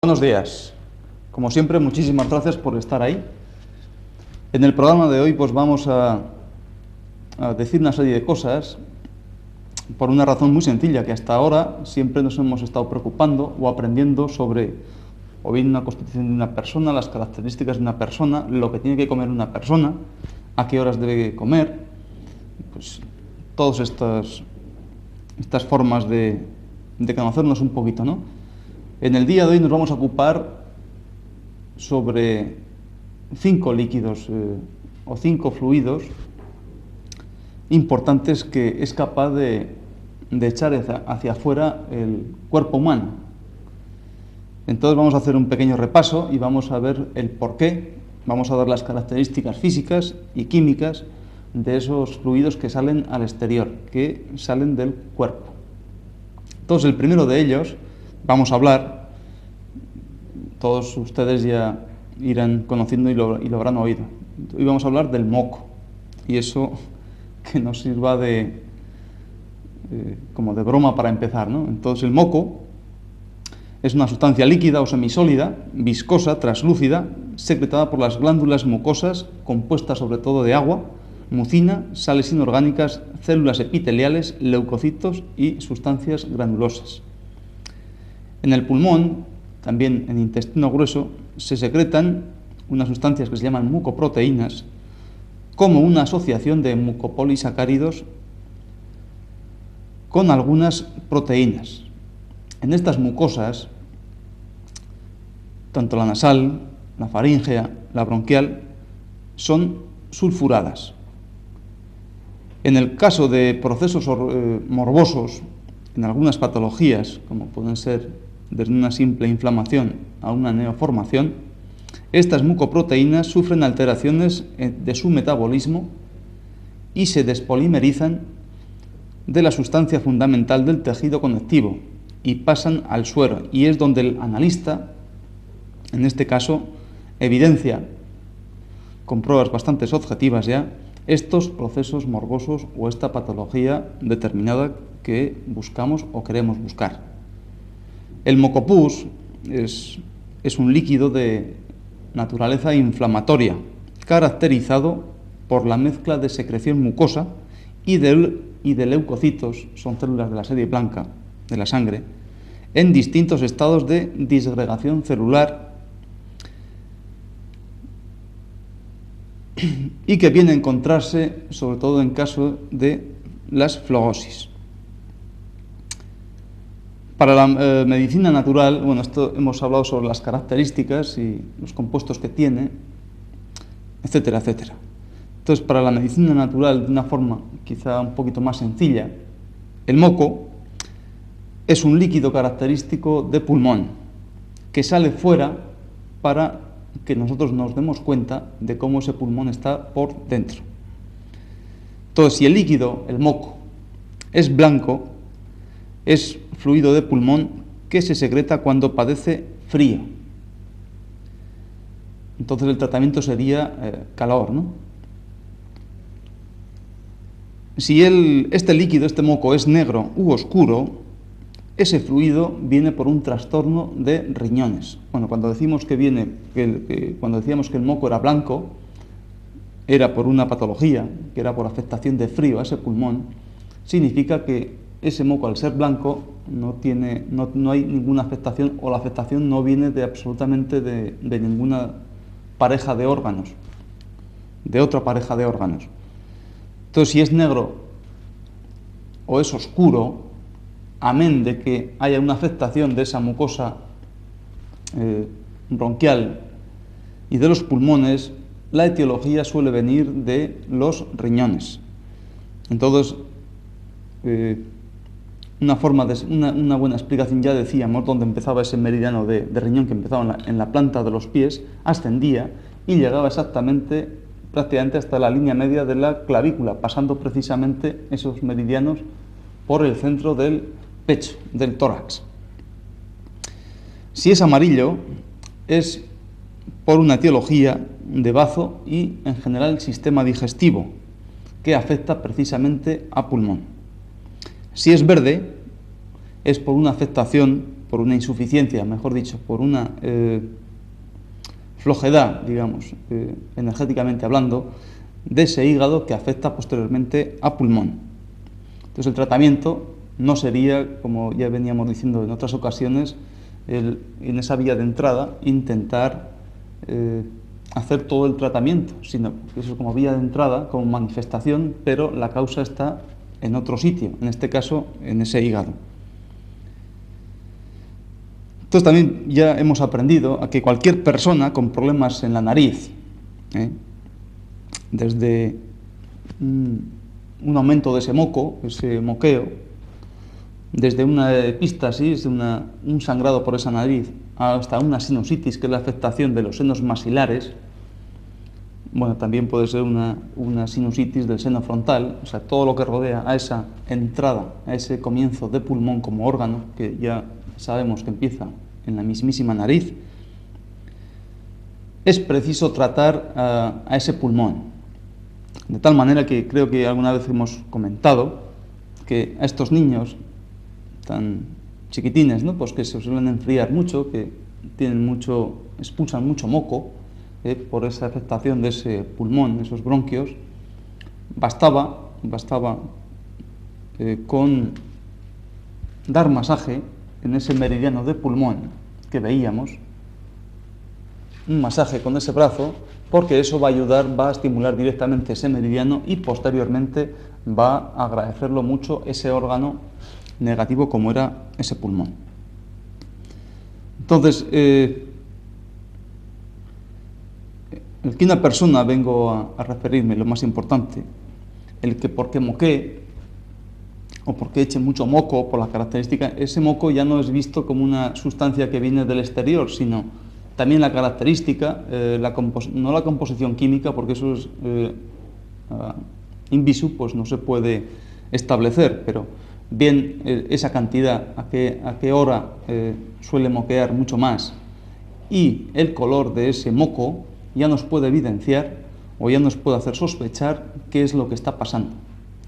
Buenos días. Como siempre, muchísimas gracias por estar ahí. En el programa de hoy pues vamos a decir una serie de cosas por una razón muy sencilla, que hasta ahora siempre nos hemos estado preocupando o aprendiendo sobre o bien una constitución de una persona, las características de una persona, lo que tiene que comer una persona, a qué horas debe comer, pues todas estas formas de conocernos un poquito, ¿no? En el día de hoy nos vamos a ocupar sobre 5 líquidos o 5 fluidos importantes que es capaz de echar hacia afuera el cuerpo humano. Entonces vamos a hacer un pequeño repaso y vamos a ver el porqué, vamos a ver las características físicas y químicas de esos fluidos que salen al exterior, que salen del cuerpo. Entonces el primero de ellos vamos a hablar, todos ustedes ya irán conociendo y lo habrán oído. Hoy vamos a hablar del moco, y eso que nos sirva como de broma para empezar, ¿no? Entonces el moco es una sustancia líquida o semisólida, viscosa, translúcida, secretada por las glándulas mucosas, compuesta sobre todo de agua, mucina, sales inorgánicas, células epiteliales, leucocitos y sustancias granulosas. En el pulmón, también en el intestino grueso, se secretan unas sustancias que se llaman mucoproteínas, como una asociación de mucopolisacáridos con algunas proteínas. En estas mucosas, tanto la nasal, la faríngea, la bronquial, son sulfuradas. En el caso de procesos morbosos, en algunas patologías, como pueden ser desde una simple inflamación a una neoformación, estas mucoproteínas sufren alteraciones de su metabolismo y se despolimerizan de la sustancia fundamental del tejido conectivo y pasan al suero, y es donde el analista, en este caso, evidencia con pruebas bastante objetivas ya estos procesos morbosos o esta patología determinada que buscamos o queremos buscar. El mocopus es un líquido de naturaleza inflamatoria, caracterizado por la mezcla de secreción mucosa y de leucocitos, son células de la serie blanca de la sangre, en distintos estados de disgregación celular y que viene a encontrarse sobre todo en caso de las flogosis. Para la medicina natural, bueno, esto hemos hablado sobre las características y los compuestos que tiene, etcétera, etcétera. Entonces, para la medicina natural, de una forma quizá un poquito más sencilla, el moco es un líquido característico de pulmón que sale fuera para que nosotros nos demos cuenta de cómo ese pulmón está por dentro. Entonces, si el líquido, el moco, es blanco, es fluido de pulmón que se secreta cuando padece frío. Entonces el tratamiento sería calor, ¿no? Si este líquido, este moco, es negro u oscuro, ese fluido viene por un trastorno de riñones. Bueno, cuando decíamos que el moco era blanco, era por una patología, que era por afectación de frío a ese pulmón, significa que ese moco, al ser blanco, no hay ninguna afectación, o la afectación no viene absolutamente de ninguna pareja de órganos, de otra pareja de órganos. Entonces, si es negro o es oscuro, amén de que haya una afectación de esa mucosa bronquial y de los pulmones, la etiología suele venir de los riñones. Entonces, una buena explicación, ya decíamos, donde empezaba ese meridiano de riñón, que empezaba en la planta de los pies, ascendía y llegaba prácticamente hasta la línea media de la clavícula, pasando precisamente esos meridianos por el centro del pecho, del tórax. Si es amarillo, es por una etiología de bazo y, en general, el sistema digestivo, que afecta precisamente a pulmón. Si es verde, es por una afectación por una insuficiencia, mejor dicho, por una flojedad, digamos, energéticamente hablando, de ese hígado que afecta posteriormente a pulmón. Entonces el tratamiento no sería, como ya veníamos diciendo en otras ocasiones, en esa vía de entrada intentar hacer todo el tratamiento, sino que eso es como vía de entrada, como manifestación, pero la causa está en otro sitio, en este caso en ese hígado. Entonces también ya hemos aprendido a que cualquier persona con problemas en la nariz, desde un aumento de ese moco, ese moqueo, desde una epistasis, un sangrado por esa nariz, hasta una sinusitis, que es la afectación de los senos maxilares. Bueno, también puede ser una sinusitis del seno frontal, o sea, todo lo que rodea a esa entrada, a ese comienzo de pulmón como órgano, que ya sabemos que empieza en la mismísima nariz. Es preciso tratar a ese pulmón, de tal manera que creo que alguna vez hemos comentado que a estos niños tan chiquitines, ¿no?, pues que se suelen enfriar mucho, que expulsan mucho moco por esa afectación de ese pulmón, esos bronquios, bastaba con dar masaje en ese meridiano de pulmón que veíamos, un masaje con ese brazo, porque eso va a ayudar, va a estimular directamente ese meridiano y posteriormente va a agradecerlo mucho ese órgano negativo como era ese pulmón. Entonces, el que una persona, vengo a referirme, lo más importante, el que porque moquee o porque eche mucho moco por la característica, ese moco ya no es visto como una sustancia que viene del exterior, sino también la característica, no la composición química, porque eso es in visu, pues no se puede establecer, pero bien esa cantidad, a qué hora suele moquear mucho más, y el color de ese moco ya nos puede evidenciar o ya nos puede hacer sospechar qué es lo que está pasando.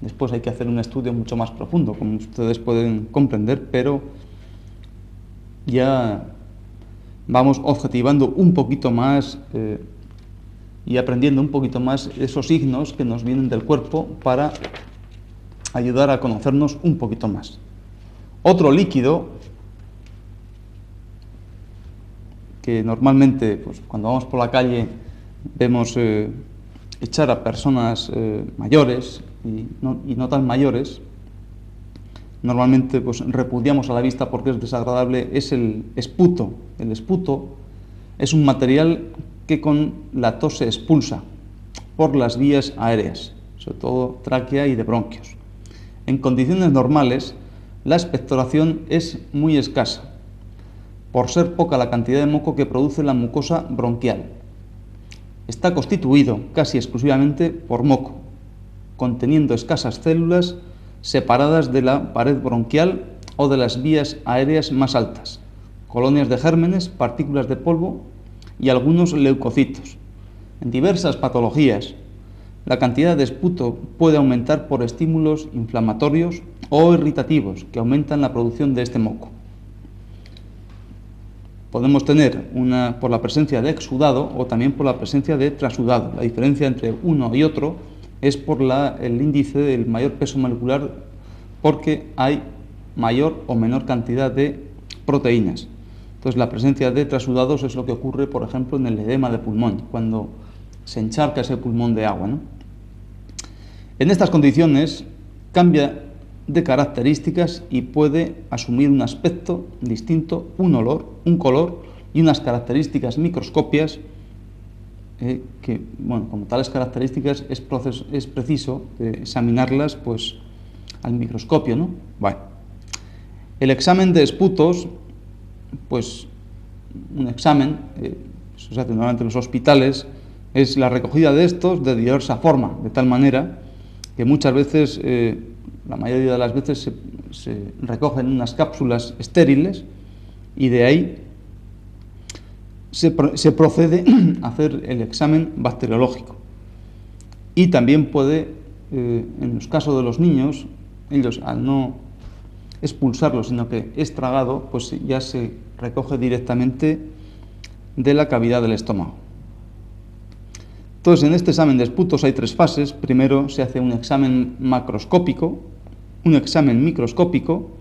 Después hay que hacer un estudio mucho más profundo, como ustedes pueden comprender, pero ya vamos objetivando un poquito más y aprendiendo un poquito más esos signos que nos vienen del cuerpo para ayudar a conocernos un poquito más. Otro líquido que normalmente, pues, cuando vamos por la calle vemos echar a personas mayores y no tan mayores, normalmente pues repudiamos a la vista porque es desagradable, es el esputo. El esputo es un material que con la tos se expulsa por las vías aéreas, sobre todo tráquea y de bronquios. En condiciones normales, la expectoración es muy escasa, por ser poca la cantidad de moco que produce la mucosa bronquial. Está constituido casi exclusivamente por moco, conteniendo escasas células separadas de la pared bronquial o de las vías aéreas más altas, colonias de gérmenes, partículas de polvo y algunos leucocitos. En diversas patologías, la cantidad de esputo puede aumentar por estímulos inflamatorios o irritativos que aumentan la producción de este moco. Podemos tener por la presencia de exudado o también por la presencia de trasudado. La diferencia entre uno y otro es por el índice del mayor peso molecular, porque hay mayor o menor cantidad de proteínas. Entonces, la presencia de trasudados es lo que ocurre, por ejemplo, en el edema de pulmón, cuando se encharca ese pulmón de agua, ¿no? En estas condiciones cambia de características y puede asumir un aspecto distinto, un olor, un color y unas características microscópicas que, bueno, como tales características es preciso examinarlas pues al microscopio, ¿no? Bueno, el examen de esputos, pues un examen, eso se hace normalmente en los hospitales, es la recogida de estos de diversa forma, de tal manera que muchas veces, la mayoría de las veces se recogen unas cápsulas estériles y de ahí se procede a hacer el examen bacteriológico. Y también puede, en los casos de los niños, ellos al no expulsarlo, sino que es tragado, pues ya se recoge directamente de la cavidad del estómago. Entonces, en este examen de esputos hay 3 fases. Primero se hace un examen macroscópico, un examen microscópico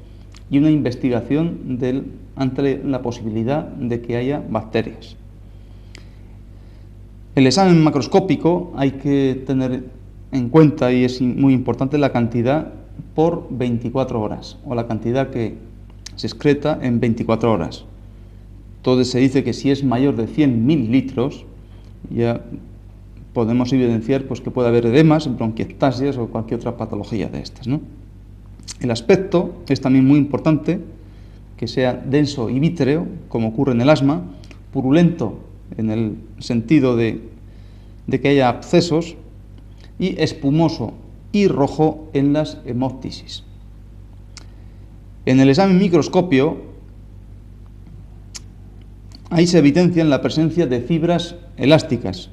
y una investigación ante la posibilidad de que haya bacterias. El examen macroscópico hay que tener en cuenta, y es muy importante, la cantidad por 24 horas, o la cantidad que se excreta en 24 horas. Entonces se dice que si es mayor de 100 mililitros, ya podemos evidenciar pues, que puede haber edemas, bronquiectasias o cualquier otra patología de estas, ¿no? El aspecto es también muy importante, que sea denso y vítreo, como ocurre en el asma, purulento en el sentido de que haya abscesos, y espumoso y rojo en las hemoptisis. En el examen microscopio, ahí se evidencia la presencia de fibras elásticas,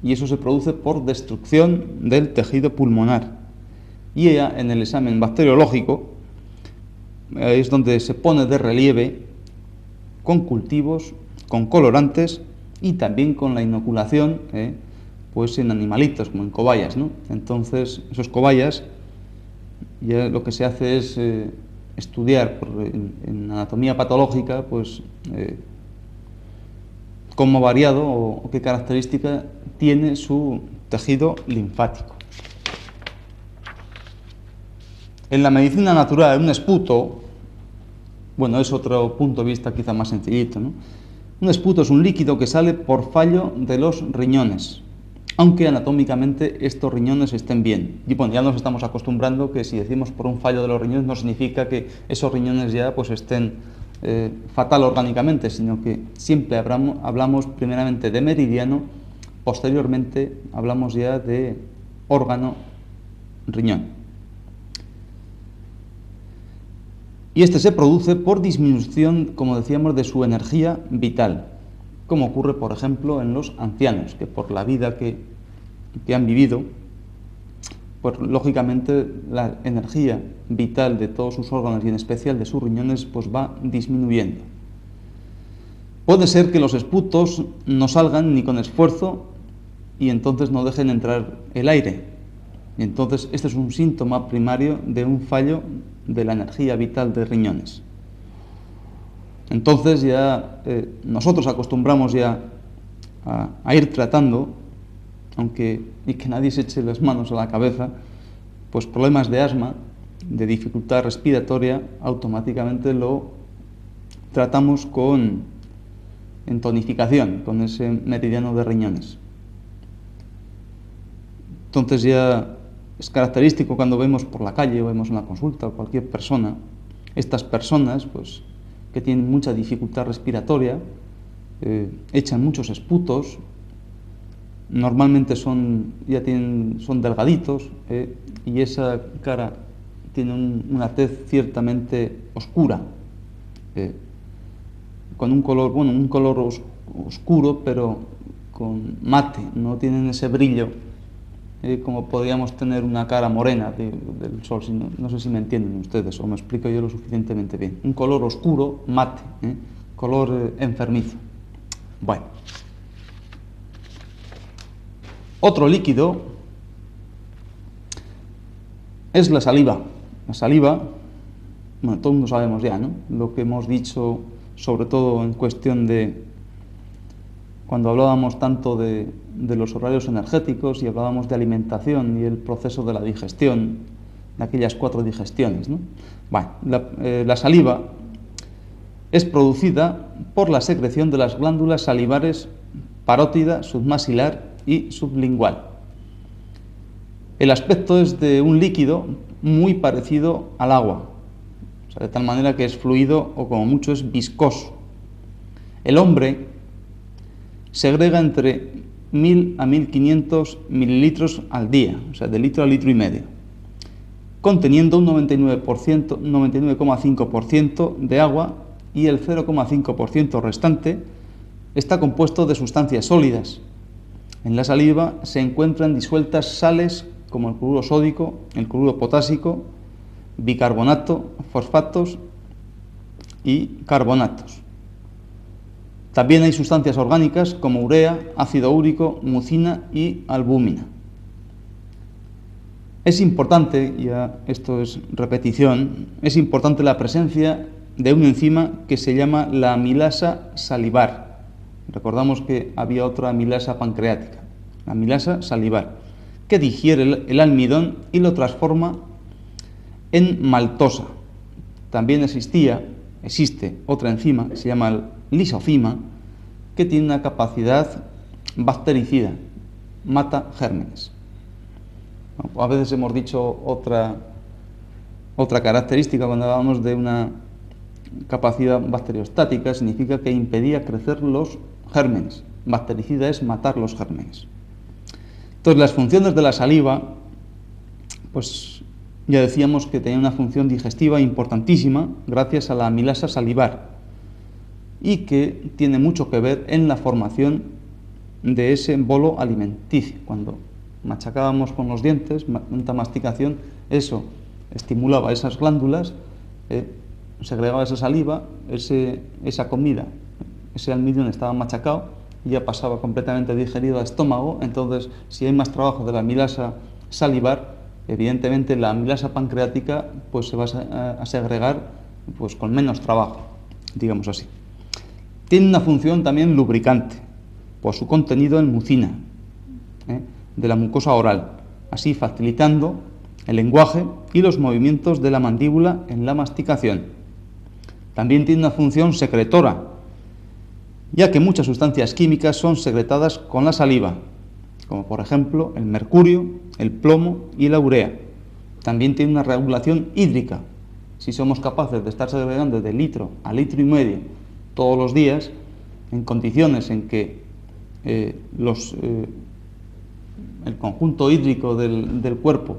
y eso se produce por destrucción del tejido pulmonar. Y ya en el examen bacteriológico es donde se pone de relieve con cultivos, con colorantes y también con la inoculación pues en animalitos, como en cobayas, ¿no? Entonces, esos cobayas, ya lo que se hace es estudiar en anatomía patológica, pues cómo variado o qué característica tiene su tejido linfático. En la medicina natural, un esputo, bueno, es otro punto de vista quizá más sencillito, ¿no? Un esputo es un líquido que sale por fallo de los riñones, aunque anatómicamente estos riñones estén bien. Y bueno, ya nos estamos acostumbrando que si decimos por un fallo de los riñones no significa que esos riñones ya pues estén fatal orgánicamente, sino que siempre hablamos primeramente de meridiano, posteriormente hablamos ya de órgano riñón. Y este se produce por disminución, como decíamos, de su energía vital, como ocurre, por ejemplo, en los ancianos, que por la vida que han vivido, pues lógicamente la energía vital de todos sus órganos y en especial de sus riñones pues va disminuyendo. Puede ser que los esputos no salgan ni con esfuerzo y entonces no dejen entrar el aire. Y entonces este es un síntoma primario de un fallo de la energía vital de riñones. Entonces ya nosotros acostumbramos ya a ir tratando, y que nadie se eche las manos a la cabeza, pues problemas de asma, de dificultad respiratoria, automáticamente lo tratamos en tonificación, con ese meridiano de riñones. Entonces ya es característico cuando vemos por la calle o vemos en la consulta o cualquier persona, estas personas pues que tienen mucha dificultad respiratoria, echan muchos esputos, normalmente son delgaditos y esa cara tiene una tez ciertamente oscura, con un color oscuro, pero con mate, no tienen ese brillo como podríamos tener una cara morena del sol. No sé si me entienden ustedes o me explico yo lo suficientemente bien. Un color oscuro, mate, color enfermizo. Bueno. Otro líquido es la saliva. La saliva, bueno, todo el mundo sabemos ya, ¿no? Lo que hemos dicho, sobre todo en cuestión de cuando hablábamos tanto de los horarios energéticos y hablábamos de alimentación y el proceso de la digestión, de aquellas 4 digestiones, ¿no? Bueno, la saliva es producida por la secreción de las glándulas salivares parótida, submaxilar y sublingual. El aspecto es de un líquido muy parecido al agua, o sea, de tal manera que es fluido o como mucho es viscoso. El hombre segrega entre 1000 a 1500 mililitros al día, o sea, de litro a litro y medio, conteniendo un 99,5% de agua, y el 0,5% restante está compuesto de sustancias sólidas. En la saliva se encuentran disueltas sales como el cloruro sódico, el cloruro potásico, bicarbonato, fosfatos y carbonatos. También hay sustancias orgánicas como urea, ácido úrico, mucina y albúmina. Es importante, ya esto es repetición, es importante la presencia de una enzima que se llama la amilasa salivar. Recordamos que había otra amilasa pancreática, la amilasa salivar, que digiere el almidón y lo transforma en maltosa. También existe otra enzima que se llama el lisozima, que tiene una capacidad bactericida, mata gérmenes. A veces hemos dicho otra característica cuando hablamos de una capacidad bacteriostática, significa que impedía crecer los gérmenes. Bactericida es matar los gérmenes. Entonces, las funciones de la saliva, pues ya decíamos que tenía una función digestiva importantísima gracias a la amilasa salivar y que tiene mucho que ver en la formación de ese bolo alimenticio. Cuando machacábamos con los dientes, tanta masticación, eso estimulaba esas glándulas, segregaba esa saliva, esa comida, ese almidón estaba machacado y ya pasaba completamente digerido al estómago. Entonces, si hay más trabajo de la amilasa salivar, evidentemente la amilasa pancreática pues se va a segregar pues con menos trabajo, digamos así. Tiene una función también lubricante por su contenido en mucina de la mucosa oral, así facilitando el lenguaje y los movimientos de la mandíbula en la masticación. También tiene una función secretora, ya que muchas sustancias químicas son secretadas con la saliva, como por ejemplo el mercurio, el plomo y la urea. También tiene una regulación hídrica. Si somos capaces de estar segregando de litro a litro y medio todos los días, en condiciones en que el conjunto hídrico del cuerpo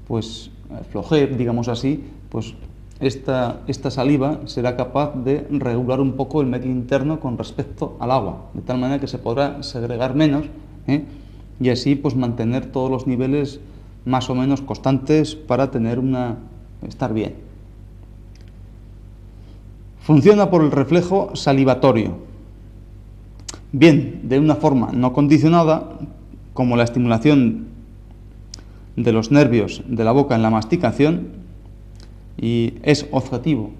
pues flojee, digamos así, pues esta saliva será capaz de regular un poco el medio interno con respecto al agua, de tal manera que se podrá segregar menos, y así pues mantener todos los niveles más o menos constantes para estar bien. Funciona por el reflejo salivatorio, bien de una forma no condicionada, como la estimulación de los nervios de la boca en la masticación, y es objetivo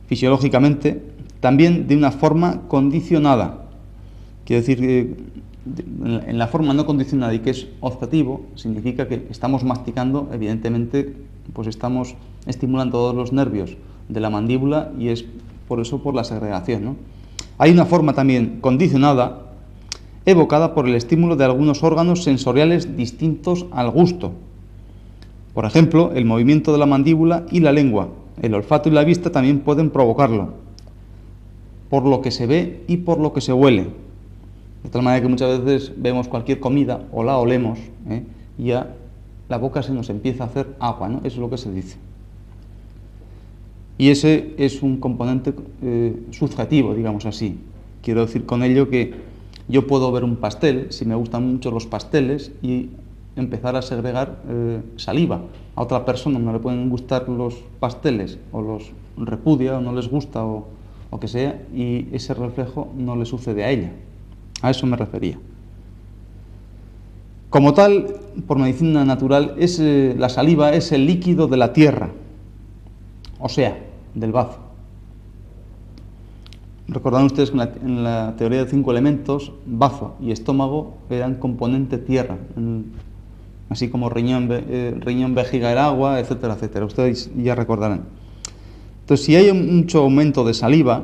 fisiológicamente, también de una forma condicionada. Quiere decir que en la forma no condicionada y que es objetivo, significa que estamos masticando, evidentemente, pues estamos estimulando todos los nervios de la mandíbula y es por eso por la segregación, ¿no? Hay una forma también condicionada, evocada por el estímulo de algunos órganos sensoriales distintos al gusto. Por ejemplo, el movimiento de la mandíbula y la lengua, el olfato y la vista también pueden provocarlo, por lo que se ve y por lo que se huele. De tal manera que muchas veces vemos cualquier comida o la olemos, y ya la boca se nos empieza a hacer agua, ¿no? Eso es lo que se dice. Y ese es un componente subjetivo, digamos así. Quiero decir con ello que yo puedo ver un pastel, si me gustan mucho los pasteles, y empezar a segregar saliva. A otra persona no le pueden gustar los pasteles, o los repudia, o no les gusta, o que sea, y ese reflejo no le sucede a ella. A eso me refería. Como tal, por medicina natural, la saliva es el líquido de la tierra, o sea, del bazo. Recordarán ustedes que en la teoría de 5 elementos, bazo y estómago eran componente tierra, así como riñón, vejiga era agua, etcétera, etcétera. Ustedes ya recordarán. Entonces, si hay mucho aumento de saliva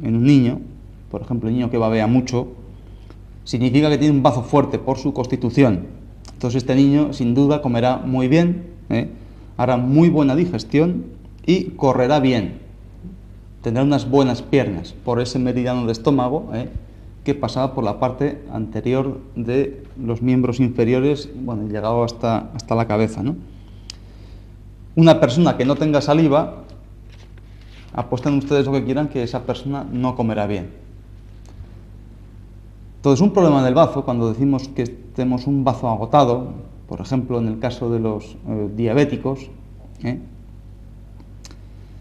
en un niño, por ejemplo, el niño que babea mucho, significa que tiene un bazo fuerte por su constitución. Entonces, este niño, sin duda, comerá muy bien, hará muy buena digestión y correrá bien. Tendrá unas buenas piernas por ese meridiano de estómago que pasaba por la parte anterior de los miembros inferiores, bueno, llegado hasta la cabeza, ¿no? Una persona que no tenga saliva, apuesten ustedes lo que quieran, que esa persona no comerá bien. Entonces, un problema del bazo, cuando decimos que tenemos un bazo agotado, por ejemplo, en el caso de los diabéticos, ¿eh?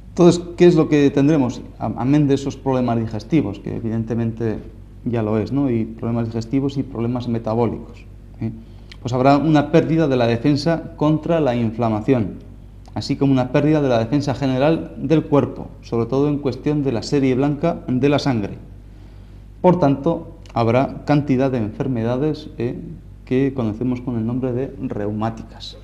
Entonces, ¿qué es lo que tendremos? Amén de esos problemas digestivos, que evidentemente ya lo es, ¿no? Y problemas digestivos y problemas metabólicos, ¿eh? Pues habrá una pérdida de la defensa contra la inflamación, así como una pérdida de la defensa general del cuerpo, sobre todo en cuestión de la serie blanca de la sangre. Por tanto, habrá cantidad de enfermedades que conocemos con el nombre de reumáticas.